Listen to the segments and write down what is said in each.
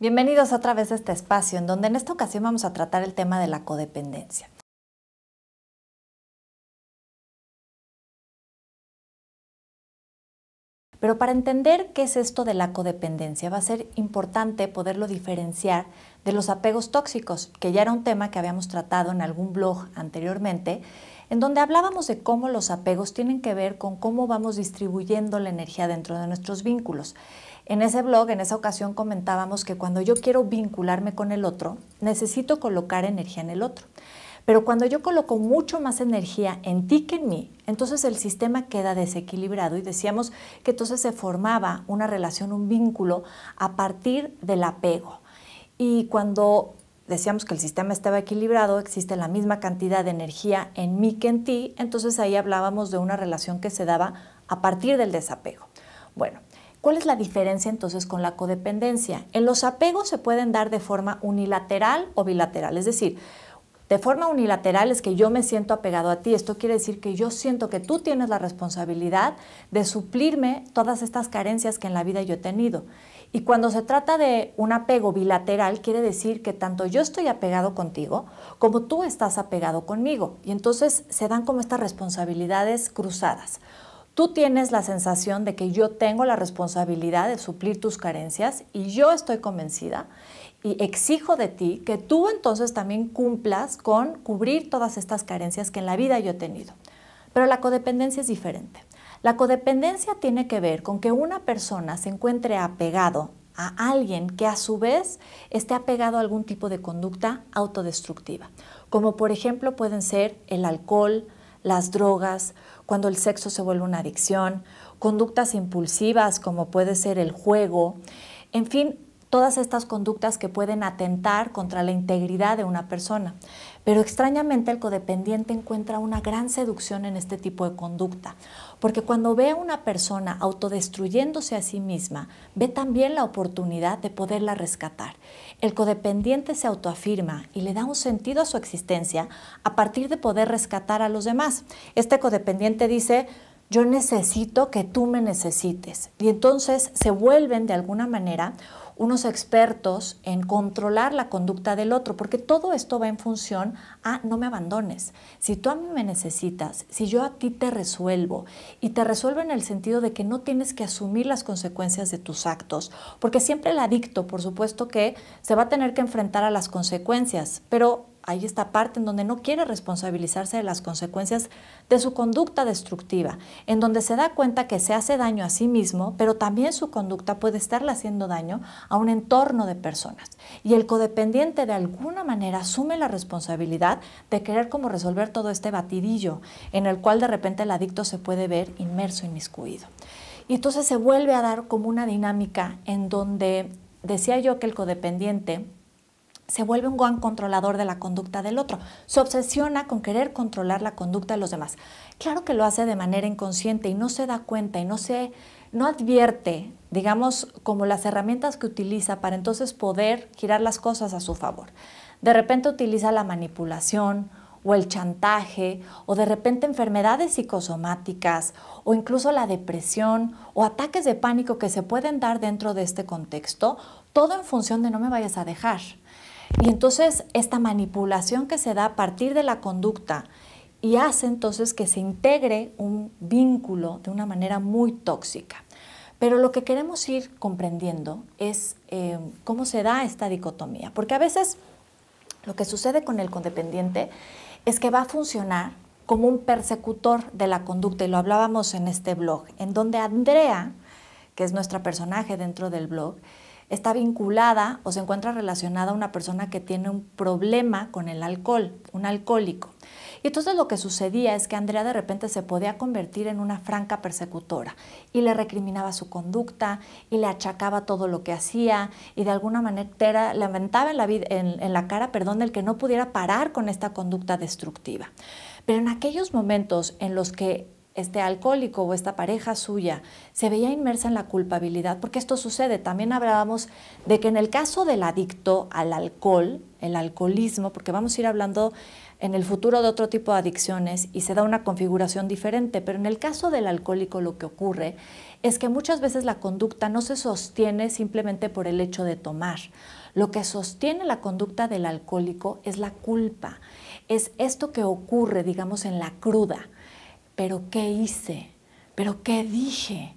Bienvenidos otra vez a este espacio en donde en esta ocasión vamos a tratar el tema de la codependencia. Pero para entender qué es esto de la codependencia va a ser importante poderlo diferenciar de los apegos tóxicos, que ya era un tema que habíamos tratado en algún blog anteriormente, en donde hablábamos de cómo los apegos tienen que ver con cómo vamos distribuyendo la energía dentro de nuestros vínculos. En ese blog, en esa ocasión, comentábamos que cuando yo quiero vincularme con el otro, necesito colocar energía en el otro. Pero cuando yo coloco mucho más energía en ti que en mí, entonces el sistema queda desequilibrado y decíamos que entonces se formaba una relación, un vínculo a partir del apego. Y cuando decíamos que el sistema estaba equilibrado, existe la misma cantidad de energía en mí que en ti, entonces ahí hablábamos de una relación que se daba a partir del desapego. Bueno, ¿cuál es la diferencia entonces con la codependencia? En los apegos se pueden dar de forma unilateral o bilateral, es decir, de forma unilateral es que yo me siento apegado a ti. Esto quiere decir que yo siento que tú tienes la responsabilidad de suplirme todas estas carencias que en la vida yo he tenido. Y cuando se trata de un apego bilateral, quiere decir que tanto yo estoy apegado contigo como tú estás apegado conmigo. Y entonces se dan como estas responsabilidades cruzadas. Tú tienes la sensación de que yo tengo la responsabilidad de suplir tus carencias y yo estoy convencida y exijo de ti que tú entonces también cumplas con cubrir todas estas carencias que en la vida yo he tenido. Pero la codependencia es diferente. La codependencia tiene que ver con que una persona se encuentre apegado a alguien que a su vez esté apegado a algún tipo de conducta autodestructiva, como por ejemplo pueden ser el alcohol, las drogas, cuando el sexo se vuelve una adicción, conductas impulsivas como puede ser el juego, en fin, todas estas conductas que pueden atentar contra la integridad de una persona. Pero extrañamente el codependiente encuentra una gran seducción en este tipo de conducta, porque cuando ve a una persona autodestruyéndose a sí misma, ve también la oportunidad de poderla rescatar. El codependiente se autoafirma y le da un sentido a su existencia a partir de poder rescatar a los demás. Este codependiente dice: yo necesito que tú me necesites. Y entonces se vuelven de alguna manera unos expertos en controlar la conducta del otro, porque todo esto va en función a no me abandones. Si tú a mí me necesitas, si yo a ti te resuelvo, y te resuelvo en el sentido de que no tienes que asumir las consecuencias de tus actos, porque siempre el adicto, por supuesto que se va a tener que enfrentar a las consecuencias, pero hay esta parte en donde no quiere responsabilizarse de las consecuencias de su conducta destructiva, en donde se da cuenta que se hace daño a sí mismo, pero también su conducta puede estarle haciendo daño a un entorno de personas. Y el codependiente de alguna manera asume la responsabilidad de querer como resolver todo este batidillo en el cual de repente el adicto se puede ver inmerso, inmiscuido. Y entonces se vuelve a dar como una dinámica en donde decía yo que el codependiente se vuelve un gran controlador de la conducta del otro. Se obsesiona con querer controlar la conducta de los demás. Claro que lo hace de manera inconsciente y no se da cuenta y no advierte, digamos, como las herramientas que utiliza para entonces poder girar las cosas a su favor. De repente utiliza la manipulación o el chantaje, o de repente enfermedades psicosomáticas, o incluso la depresión, o ataques de pánico que se pueden dar dentro de este contexto, todo en función de no me vayas a dejar. Y entonces esta manipulación que se da a partir de la conducta y hace entonces que se integre un vínculo de una manera muy tóxica. Pero lo que queremos ir comprendiendo es cómo se da esta dicotomía, porque a veces lo que sucede con el codependiente es que va a funcionar como un persecutor de la conducta, y lo hablábamos en este blog, en donde Andrea, que es nuestra personaje dentro del blog, está vinculada o se encuentra relacionada a una persona que tiene un problema con el alcohol, un alcohólico. Y entonces lo que sucedía es que Andrea de repente se podía convertir en una franca persecutora y le recriminaba su conducta y le achacaba todo lo que hacía y de alguna manera le aventaba en la cara el que no pudiera parar con esta conducta destructiva. Pero en aquellos momentos en los que este alcohólico o esta pareja suya se veía inmersa en la culpabilidad, porque esto sucede. También hablábamos de que en el caso del adicto al alcohol, el alcoholismo, porque vamos a ir hablando en el futuro de otro tipo de adicciones y se da una configuración diferente, pero en el caso del alcohólico lo que ocurre es que muchas veces la conducta no se sostiene simplemente por el hecho de tomar. Lo que sostiene la conducta del alcohólico es la culpa, es esto que ocurre, digamos, en la cruda. ¿Pero qué hice? ¿Pero qué dije?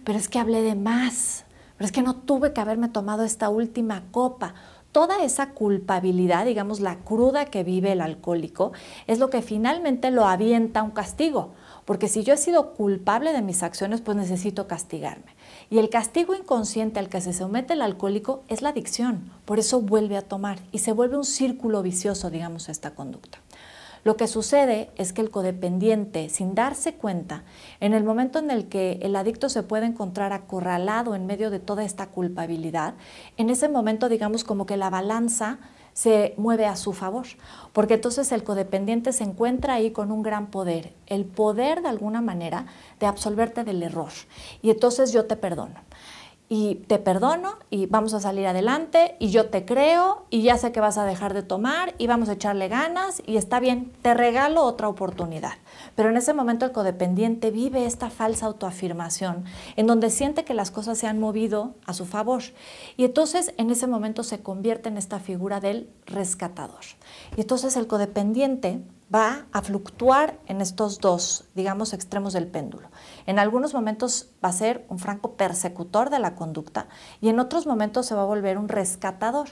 Pero es que hablé de más, pero es que no tuve que haberme tomado esta última copa. Toda esa culpabilidad, digamos, la cruda que vive el alcohólico, es lo que finalmente lo avienta a un castigo. Porque si yo he sido culpable de mis acciones, pues necesito castigarme. Y el castigo inconsciente al que se somete el alcohólico es la adicción. Por eso vuelve a tomar y se vuelve un círculo vicioso, digamos, esta conducta. Lo que sucede es que el codependiente, sin darse cuenta, en el momento en el que el adicto se puede encontrar acorralado en medio de toda esta culpabilidad, en ese momento, digamos, como que la balanza se mueve a su favor, porque entonces el codependiente se encuentra ahí con un gran poder, el poder de alguna manera de absolverte del error. Y entonces yo te perdono. Y te perdono y vamos a salir adelante y yo te creo y ya sé que vas a dejar de tomar y vamos a echarle ganas y está bien, te regalo otra oportunidad. Pero en ese momento el codependiente vive esta falsa autoafirmación en donde siente que las cosas se han movido a su favor y entonces en ese momento se convierte en esta figura del rescatador. Y entonces el codependiente va a fluctuar en estos dos, digamos, extremos del péndulo. En algunos momentos va a ser un franco persecutor de la conducta y en otros momentos se va a volver un rescatador.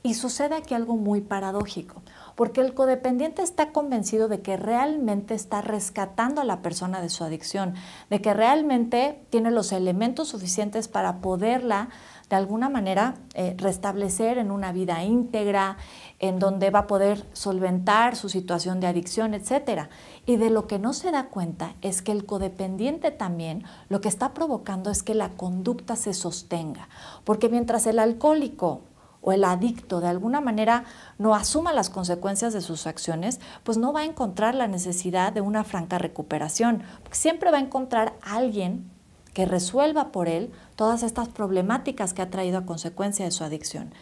Y sucede aquí algo muy paradójico, porque el codependiente está convencido de que realmente está rescatando a la persona de su adicción, de que realmente tiene los elementos suficientes para poderla de alguna manera restablecer en una vida íntegra, en donde va a poder solventar su situación de adicción, etc. Y de lo que no se da cuenta es que el codependiente también lo que está provocando es que la conducta se sostenga, porque mientras el alcohólico o el adicto de alguna manera no asuma las consecuencias de sus acciones, pues no va a encontrar la necesidad de una franca recuperación, porque siempre va a encontrar a alguien que resuelva por él todas estas problemáticas que ha traído a consecuencia de su adicción.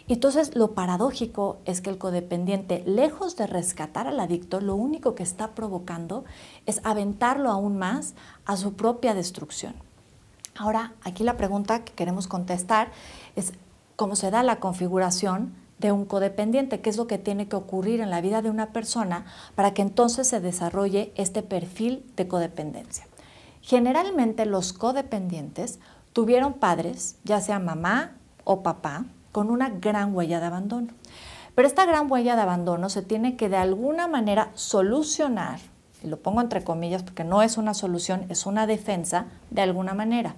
Y entonces lo paradójico es que el codependiente, lejos de rescatar al adicto, lo único que está provocando es aventarlo aún más a su propia destrucción. Ahora, aquí la pregunta que queremos contestar es cómo se da la configuración de un codependiente, qué es lo que tiene que ocurrir en la vida de una persona para que entonces se desarrolle este perfil de codependencia. Generalmente los codependientes tuvieron padres, ya sea mamá o papá, con una gran huella de abandono. Pero esta gran huella de abandono se tiene que de alguna manera solucionar, y lo pongo entre comillas porque no es una solución, es una defensa de alguna manera.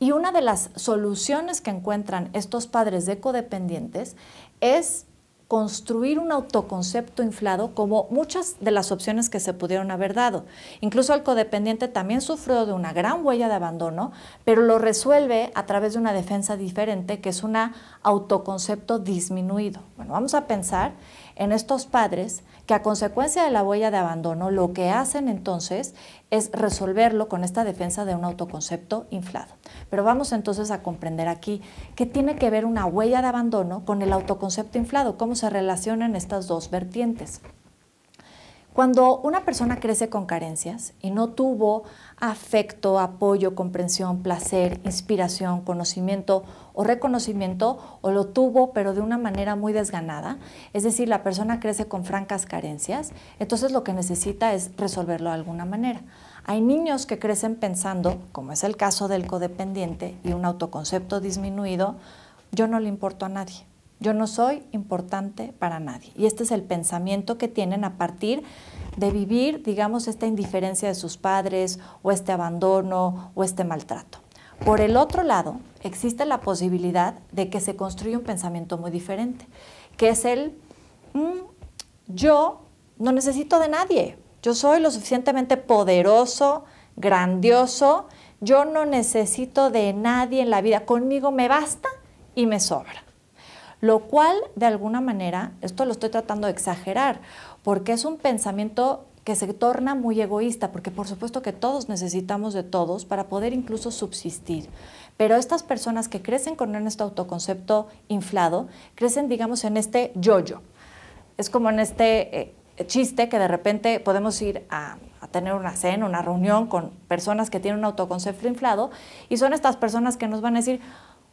Y una de las soluciones que encuentran estos padres de codependientes es construir un autoconcepto inflado como muchas de las opciones que se pudieron haber dado. Incluso el codependiente también sufrió de una gran huella de abandono, pero lo resuelve a través de una defensa diferente, que es un autoconcepto disminuido. Bueno, vamos a pensar en estos padres que a consecuencia de la huella de abandono lo que hacen entonces es resolverlo con esta defensa de un autoconcepto inflado. Pero vamos entonces a comprender aquí qué tiene que ver una huella de abandono con el autoconcepto inflado, cómo se relacionan estas dos vertientes. Cuando una persona crece con carencias y no tuvo afecto, apoyo, comprensión, placer, inspiración, conocimiento o reconocimiento, o lo tuvo pero de una manera muy desganada, es decir, la persona crece con francas carencias, entonces lo que necesita es resolverlo de alguna manera. Hay niños que crecen pensando, como es el caso del codependiente y un autoconcepto disminuido, yo no le importo a nadie. Yo no soy importante para nadie. Y este es el pensamiento que tienen a partir de vivir, digamos, esta indiferencia de sus padres o este abandono o este maltrato. Por el otro lado, existe la posibilidad de que se construya un pensamiento muy diferente, que es el yo no necesito de nadie. Yo soy lo suficientemente poderoso, grandioso, yo no necesito de nadie en la vida. Conmigo me basta y me sobra. Lo cual, de alguna manera, esto lo estoy tratando de exagerar, porque es un pensamiento que se torna muy egoísta, porque por supuesto que todos necesitamos de todos para poder incluso subsistir. Pero estas personas que crecen con este autoconcepto inflado, crecen, digamos, en este yo-yo. Es como en este chiste que de repente podemos ir a tener una cena, una reunión con personas que tienen un autoconcepto inflado y son estas personas que nos van a decir,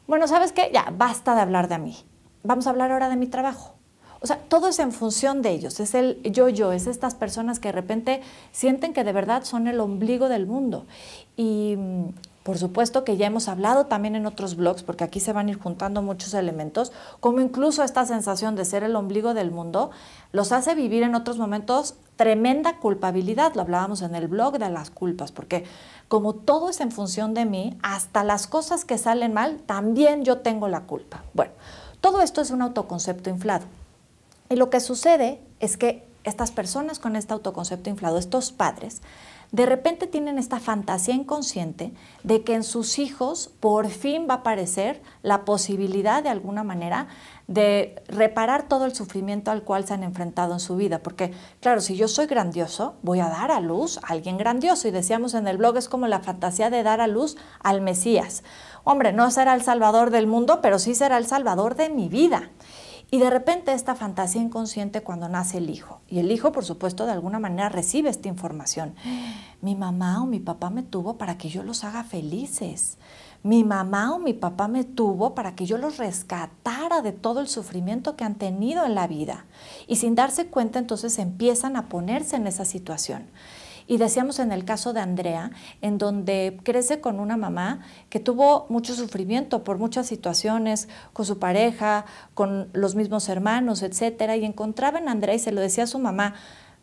bueno, ¿sabes qué? Ya, basta de hablar de mí. Vamos a hablar ahora de mi trabajo. O sea, todo es en función de ellos, es el yo, es estas personas que de repente sienten que de verdad son el ombligo del mundo. Y por supuesto que ya hemos hablado también en otros blogs, porque aquí se van a ir juntando muchos elementos, como incluso esta sensación de ser el ombligo del mundo los hace vivir en otros momentos tremenda culpabilidad. Lo hablábamos en el blog de las culpas, porque como todo es en función de mí, hasta las cosas que salen mal, también yo tengo la culpa. Bueno, todo esto es un autoconcepto inflado. Y lo que sucede es que estas personas con este autoconcepto inflado, estos padres, de repente tienen esta fantasía inconsciente de que en sus hijos por fin va a aparecer la posibilidad de alguna manera de reparar todo el sufrimiento al cual se han enfrentado en su vida. Porque, claro, si yo soy grandioso, voy a dar a luz a alguien grandioso. Y decíamos en el blog, es como la fantasía de dar a luz al Mesías. Hombre, no será el salvador del mundo, pero sí será el salvador de mi vida. Y de repente esta fantasía inconsciente cuando nace el hijo. Y el hijo, por supuesto, de alguna manera recibe esta información. Mi mamá o mi papá me tuvo para que yo los haga felices. Mi mamá o mi papá me tuvo para que yo los rescatara de todo el sufrimiento que han tenido en la vida. Y sin darse cuenta, entonces empiezan a ponerse en esa situación. Y decíamos en el caso de Andrea, en donde crece con una mamá que tuvo mucho sufrimiento por muchas situaciones, con su pareja, con los mismos hermanos, etcétera, y encontraba en Andrea y se lo decía a su mamá,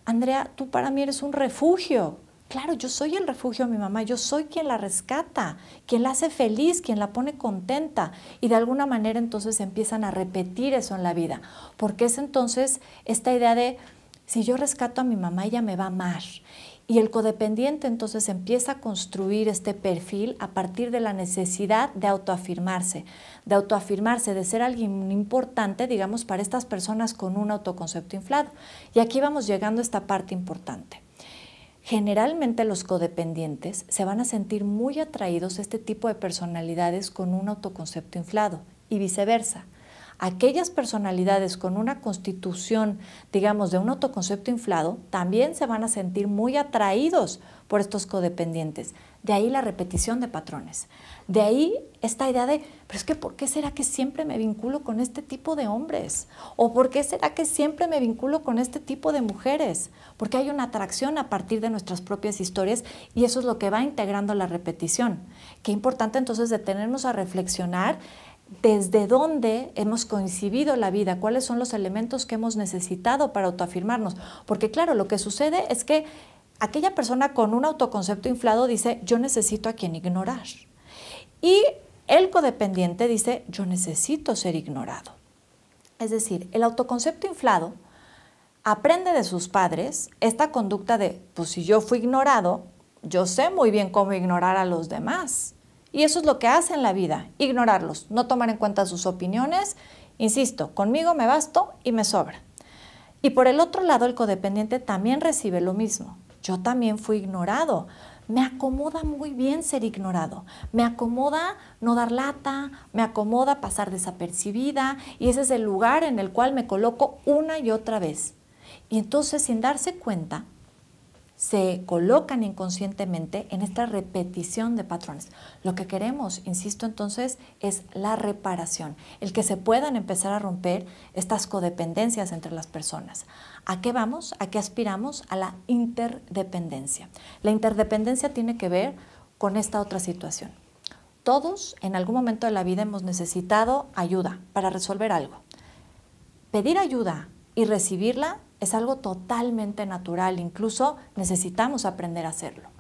Andrea, tú para mí eres un refugio. Claro, yo soy el refugio de mi mamá, yo soy quien la rescata, quien la hace feliz, quien la pone contenta. Y de alguna manera entonces empiezan a repetir eso en la vida, porque es entonces esta idea de, si yo rescato a mi mamá, ella me va a amar. Y el codependiente entonces empieza a construir este perfil a partir de la necesidad de autoafirmarse, de ser alguien importante, digamos, para estas personas con un autoconcepto inflado. Y aquí vamos llegando a esta parte importante. Generalmente los codependientes se van a sentir muy atraídos a este tipo de personalidades con un autoconcepto inflado y viceversa. Aquellas personalidades con una constitución, digamos, de un autoconcepto inflado, también se van a sentir muy atraídos por estos codependientes. De ahí la repetición de patrones. De ahí esta idea de, pero es que ¿por qué será que siempre me vinculo con este tipo de hombres? ¿O por qué será que siempre me vinculo con este tipo de mujeres? Porque hay una atracción a partir de nuestras propias historias y eso es lo que va integrando la repetición. Qué importante entonces detenernos a reflexionar desde dónde hemos concibido la vida, cuáles son los elementos que hemos necesitado para autoafirmarnos. Porque claro, lo que sucede es que aquella persona con un autoconcepto inflado dice, yo necesito a quien ignorar. Y el codependiente dice, yo necesito ser ignorado. Es decir, el autoconcepto inflado aprende de sus padres esta conducta de, pues si yo fui ignorado, yo sé muy bien cómo ignorar a los demás. Y eso es lo que hace en la vida, ignorarlos, no tomar en cuenta sus opiniones. Insisto, conmigo me basto y me sobra. Y por el otro lado, el codependiente también recibe lo mismo. Yo también fui ignorado. Me acomoda muy bien ser ignorado. Me acomoda no dar lata, me acomoda pasar desapercibida y ese es el lugar en el cual me coloco una y otra vez. Y entonces, sin darse cuenta, se colocan inconscientemente en esta repetición de patrones. Lo que queremos, insisto entonces, es la reparación, el que se puedan empezar a romper estas codependencias entre las personas. ¿A qué vamos? ¿A qué aspiramos? A la interdependencia. La interdependencia tiene que ver con esta otra situación. Todos en algún momento de la vida hemos necesitado ayuda para resolver algo. Pedir ayuda y recibirla es algo totalmente natural, incluso necesitamos aprender a hacerlo.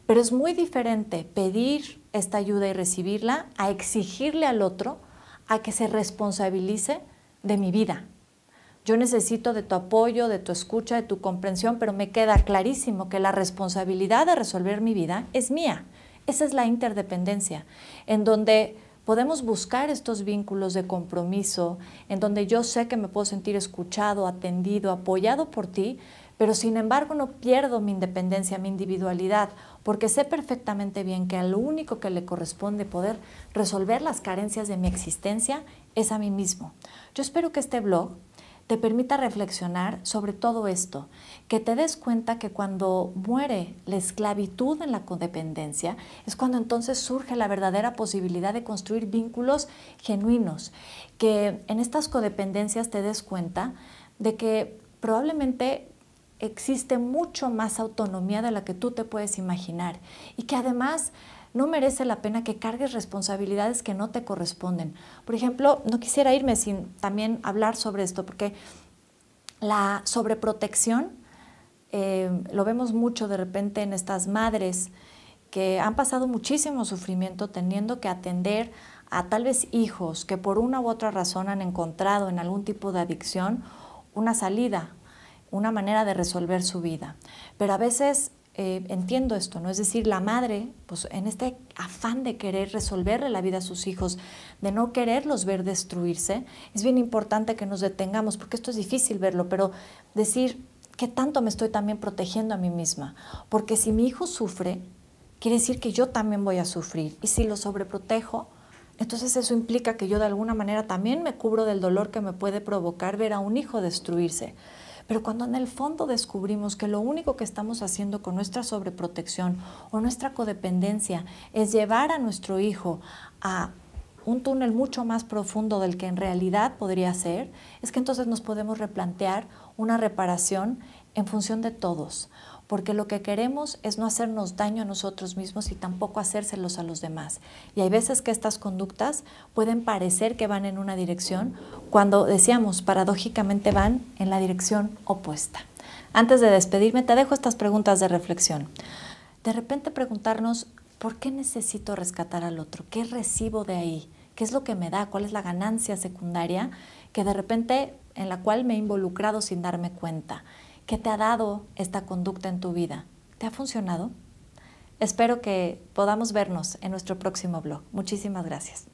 Pero es muy diferente pedir esta ayuda y recibirla a exigirle al otro a que se responsabilice de mi vida. Yo necesito de tu apoyo, de tu escucha, de tu comprensión, pero me queda clarísimo que la responsabilidad de resolver mi vida es mía. Esa es la interdependencia, en donde podemos buscar estos vínculos de compromiso, en donde yo sé que me puedo sentir escuchado, atendido, apoyado por ti, pero sin embargo no pierdo mi independencia, mi individualidad, porque sé perfectamente bien que a lo único que le corresponde poder resolver las carencias de mi existencia es a mí mismo. Yo espero que este blog te permita reflexionar sobre todo esto, que te des cuenta que cuando muere la esclavitud en la codependencia es cuando entonces surge la verdadera posibilidad de construir vínculos genuinos, que en estas codependencias te des cuenta de que probablemente existe mucho más autonomía de la que tú te puedes imaginar y que además no merece la pena que cargues responsabilidades que no te corresponden. Por ejemplo, no quisiera irme sin también hablar sobre esto, porque la sobreprotección lo vemos mucho de repente en estas madres que han pasado muchísimo sufrimiento teniendo que atender a tal vez hijos que por una u otra razón han encontrado en algún tipo de adicción una salida, una manera de resolver su vida. Pero a veces entiendo esto, ¿no? Es decir, la madre, pues en este afán de querer resolverle la vida a sus hijos, de no quererlos ver destruirse, es bien importante que nos detengamos, porque esto es difícil verlo, pero decir, ¿qué tanto me estoy también protegiendo a mí misma? Porque si mi hijo sufre, quiere decir que yo también voy a sufrir. Y si lo sobreprotejo, entonces eso implica que yo de alguna manera también me cubro del dolor que me puede provocar ver a un hijo destruirse. Pero cuando en el fondo descubrimos que lo único que estamos haciendo con nuestra sobreprotección o nuestra codependencia es llevar a nuestro hijo a un túnel mucho más profundo del que en realidad podría ser, es que entonces nos podemos replantear una reparación en función de todos, porque lo que queremos es no hacernos daño a nosotros mismos y tampoco hacérselos a los demás. Y hay veces que estas conductas pueden parecer que van en una dirección, cuando decíamos, paradójicamente van en la dirección opuesta. Antes de despedirme, te dejo estas preguntas de reflexión. De repente preguntarnos, ¿por qué necesito rescatar al otro? ¿Qué recibo de ahí? ¿Qué es lo que me da? ¿Cuál es la ganancia secundaria que de repente en la cual me he involucrado sin darme cuenta? ¿Qué te ha dado esta conducta en tu vida? ¿Te ha funcionado? Espero que podamos vernos en nuestro próximo blog. Muchísimas gracias.